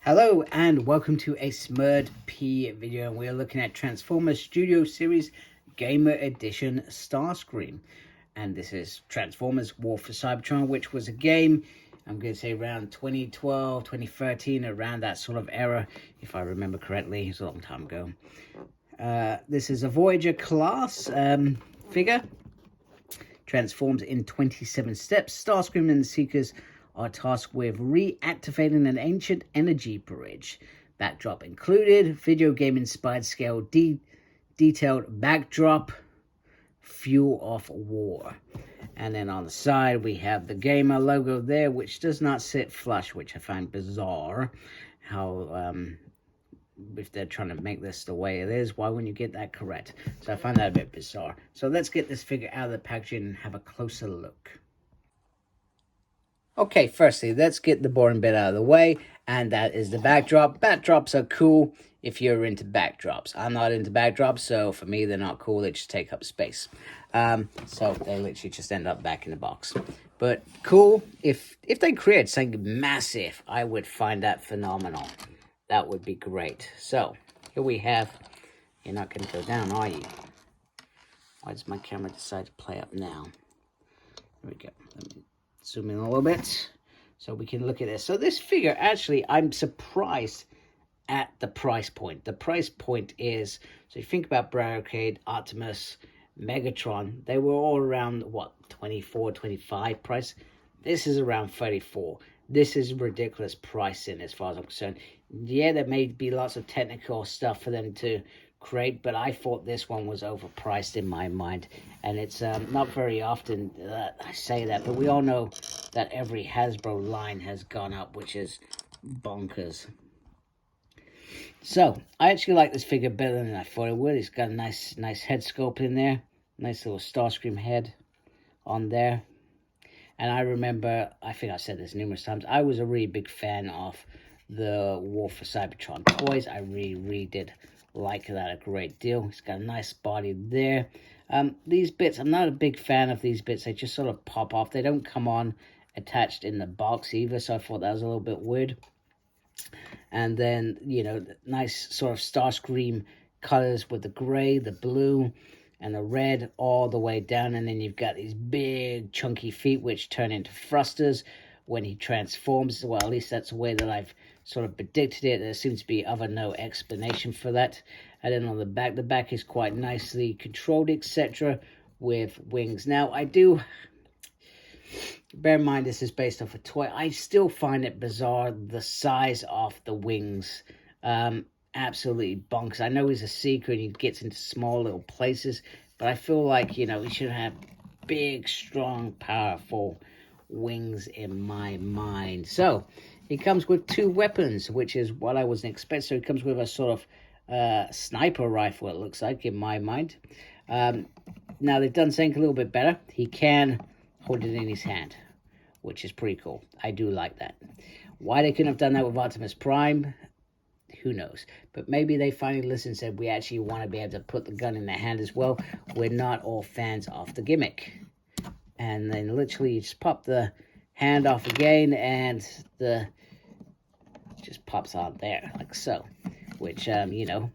Hello and welcome to a Smurd P video, and we're looking at Transformers Studio Series Gamer Edition Starscream. And this is Transformers War for Cybertron, which was a game, I'm going to say around 2012, 2013, around that sort of era, if I remember correctly. It's a long time ago. This is a Voyager class figure. Transforms in 27 steps. Starscream and the Seekers are tasked with reactivating an ancient energy bridge. Backdrop included, video game inspired scale detailed backdrop, fuel of war. And then on the side we have the Gamer logo there, which does not sit flush, which I find bizarre. How if they're trying to make this the way it is, why wouldn't you get that correct? So I find that a bit bizarre. So let's get this figure out of the packaging and have a closer look. Okay, firstly, let's get the boring bit out of the way, and that is the backdrop. Backdrops are cool if you're into backdrops. I'm not into backdrops, so for me, they're not cool. They just take up space. So they literally just end up back in the box. But cool, if they create something massive, I would find that phenomenal. That would be great. So here we have, you're not going to go down, are you? Why does my camera decide to play up now? There we go. Let me zoom in a little bit so we can look at this. So this figure, actually, I'm surprised at the price point. The price point is, so you think about Barricade, Optimus, Megatron, they were all around, what, 24, 25 price? This is around 34. This is ridiculous pricing as far as I'm concerned. Yeah, there may be lots of technical stuff for them to create, but I thought this one was overpriced in my mind. And it's not very often that I say that, but we all know that every Hasbro line has gone up, which is bonkers. So I actually like this figure better than I thought it would. It's got a nice head sculpt in there, nice little Starscream head on there. And I remember, I think I said this numerous times, I was a really big fan of the War for Cybertron toys. I really did like that a great deal. It's got a nice body there. These bits, I'm not a big fan of these bits. They just sort of pop off. They don't come on attached in the box either, so I thought that was a little bit weird. And then, you know, nice sort of Starscream colors with the gray, the blue, and the red all the way down. And then you've got these big chunky feet which turn into thrusters when he transforms. Well, at least that's the way that I've sort of predicted it. There seems to be no explanation for that. And then on the back is quite nicely controlled, etc., with wings. Now, I do bear in mind this is based off a toy. I still find it bizarre, the size of the wings. Absolutely bonkers. I know he's a seeker and he gets into small little places, but I feel like, you know, he should have big, strong, powerful wings in my mind. So he comes with two weapons, which is what I wasn't expecting. So he comes with a sort of sniper rifle, it looks like, in my mind. Now they've done something a little bit better. He can hold it in his hand, which is pretty cool. I do like that. Why they couldn't have done that with Optimus Prime, who knows? But maybe they finally listened and said, we actually want to be able to put the gun in their hand as well. We're not all fans of the gimmick. And then literally you just pop the hand off again and the just pops on there like so. Which, you know,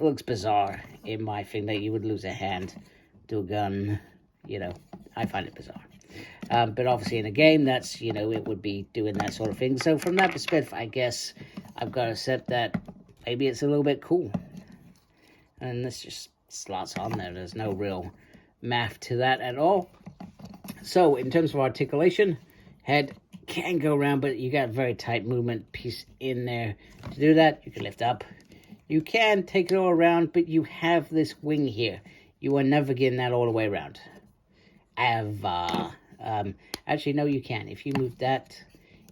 looks bizarre in my thing that you would lose a hand to a gun. You know, I find it bizarre. But obviously in a game, that's, you know, it would be doing that sort of thing. So from that perspective, I guess I've got to accept that maybe it's a little bit cool. And this just slots on there. There's no real math to that at all. So in terms of articulation, head can go around, but you got a very tight movement piece in there. To do that, you can lift up. You can take it all around, but you have this wing here. You are never getting that all the way around. Ever. Actually, no, you can. If you move that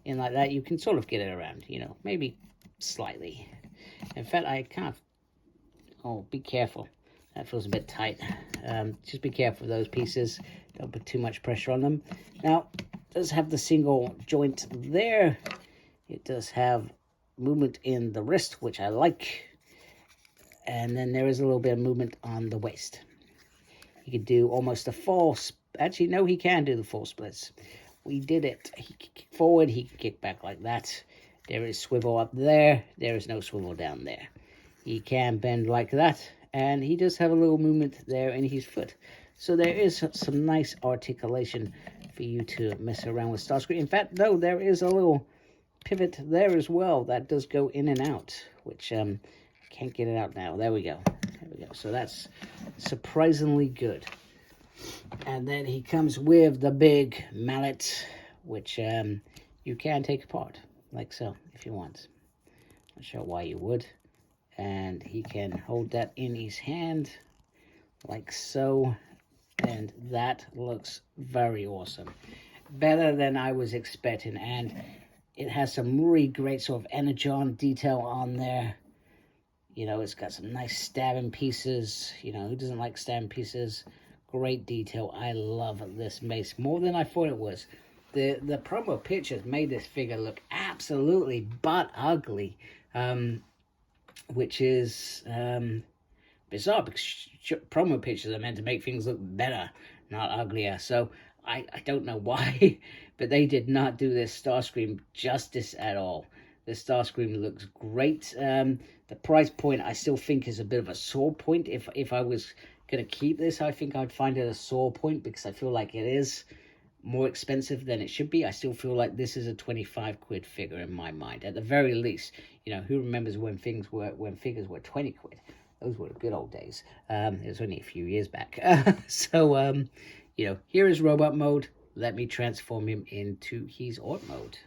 in like that, you can sort of get it around, you know, maybe slightly. In fact, I kind of, oh, be careful. That feels a bit tight. Just be careful of those pieces. Don't put too much pressure on them. Now, it does have the single joint there. It does have movement in the wrist, which I like. And then there is a little bit of movement on the waist. He could do almost a full, actually, no, he can do the full splits. We did it. He can kick forward, he can kick back like that. There is swivel up there. There is no swivel down there. He can bend like that, and he does have a little movement there in his foot. So there is some nice articulation for you to mess around with Starscream. In fact, though, there is a little pivot there as well that does go in and out, which I can't get it out now. There we go. There we go. So that's surprisingly good. And then he comes with the big mallet, which you can take apart, like so, if you want. Not sure why you would. And he can hold that in his hand, like so. And that looks very awesome. Better than I was expecting. And it has some really great sort of energon detail on there. You know, it's got some nice stabbing pieces. You know, who doesn't like stabbing pieces? Great detail. I love this mace more than I thought it was. The promo pictures made this figure look absolutely butt ugly, which is bizarre because promo pictures are meant to make things look better, not uglier. So I don't know why, but they did not do this Starscream justice at all. This Starscream looks great. The price point I still think is a bit of a sore point. If I was going to keep this, I think I'd find it a sore point because I feel like it is more expensive than it should be. I still feel like this is a 25 quid figure in my mind, at the very least. You know, who remembers when figures were 20 quid? Those were the good old days. It was only a few years back. You know, here is robot mode. Let me transform him into his art mode.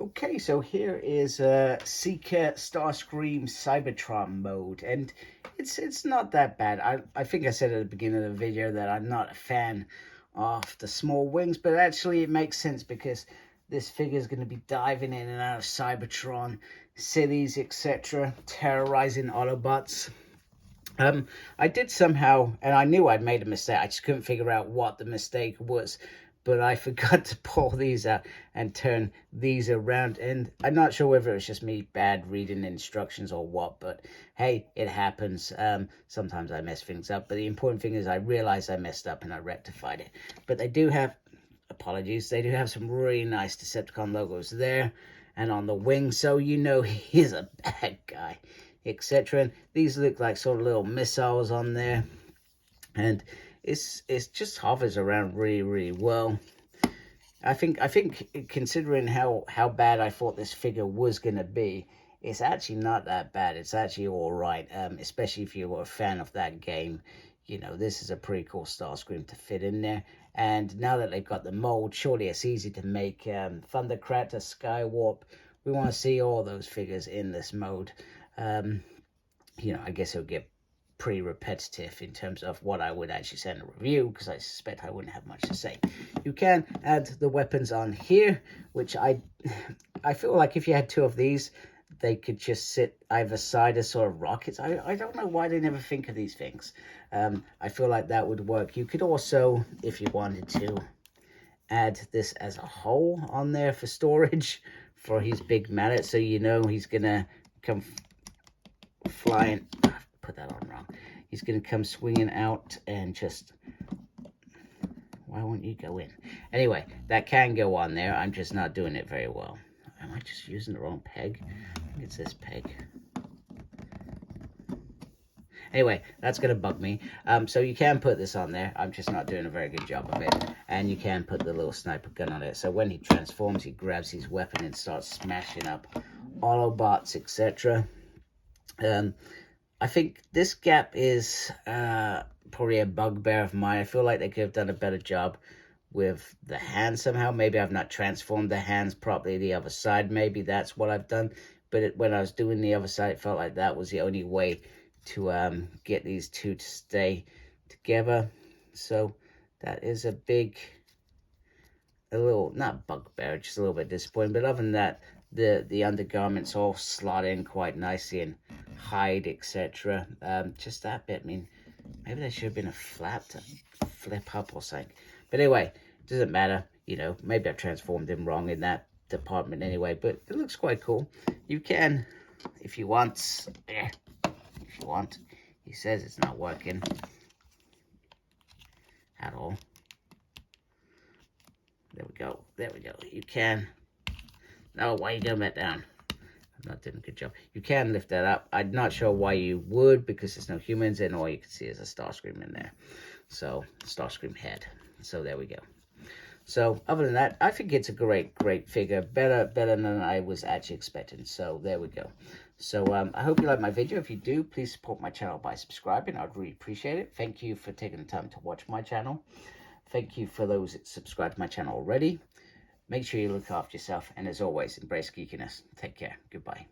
Okay, so here is Seeker Starscream Cybertron mode, and it's not that bad. I think I said at the beginning of the video that I'm not a fan of the small wings, but actually it makes sense because this figure is going to be diving in and out of Cybertron cities, etc., terrorizing Autobots. I did somehow, and I knew I'd made a mistake. I just couldn't figure out what the mistake was. But I forgot to pull these out and turn these around. And I'm not sure whether it's just me bad reading instructions or what. But hey, it happens. Sometimes I mess things up. But the important thing is I realized I messed up and I rectified it. But they do have, apologies, they do have some really nice Decepticon logos there and on the wing. So you know he's a bad guy, etc. And these look like sort of little missiles on there. And it's just hovers around really well. I think considering how bad I thought this figure was gonna be, it's actually not that bad. It's actually all right, especially if you were a fan of that game. You know, this is a pretty cool Starscream to fit in there. And now that they've got the mold, surely it's easy to make Thundercracker, Skywarp. We want to see all those figures in this mode. You know, I guess it'll get pretty repetitive in terms of what I would actually say in a review, because I suspect I wouldn't have much to say. You can add the weapons on here, which I feel like if you had two of these, they could just sit either side as sort of rockets. I don't know why they never think of these things. I feel like that would work. You could also, if you wanted to, add this as a hole on there for storage for his big mallet, so you know he's gonna come flying. Put that on wrong. He's going to come swinging out and just... Why won't you go in? Anyway, that can go on there. I'm just not doing it very well. Am I just using the wrong peg? It's this peg. Anyway, that's going to bug me. So you can put this on there. I'm just not doing a very good job of it. And you can put the little sniper gun on it. So when he transforms, he grabs his weapon and starts smashing up Autobots, etc. I think this gap is probably a bugbear of mine. I feel like they could have done a better job with the hands somehow. Maybe I've not transformed the hands properly the other side. Maybe that's what I've done. But when I was doing the other side, it felt like that was the only way to get these two to stay together. So that is a little, not bugbear, just a little bit disappointing. But other than that, the undergarments all slot in quite nicely and hide, etc. Just that bit. I mean, maybe there should have been a flap to flip up or something. But anyway, it doesn't matter. You know, maybe I've transformed him wrong in that department anyway. But it looks quite cool. You can, if you want. If you want. He says it's not working at all. There we go. There we go. You can Oh, why are you doing that down? I'm not doing a good job. You can lift that up. I'm not sure why you would, because there's no humans, and all you can see is a Starscream in there. So, Starscream head. So there we go. So other than that, I think it's a great figure. Better than I was actually expecting. So there we go. So I hope you like my video. If you do, please support my channel by subscribing. I'd really appreciate it. Thank you for taking the time to watch my channel. Thank you for those that subscribe to my channel already. Make sure you look after yourself. And as always, embrace geekiness. Take care. Goodbye.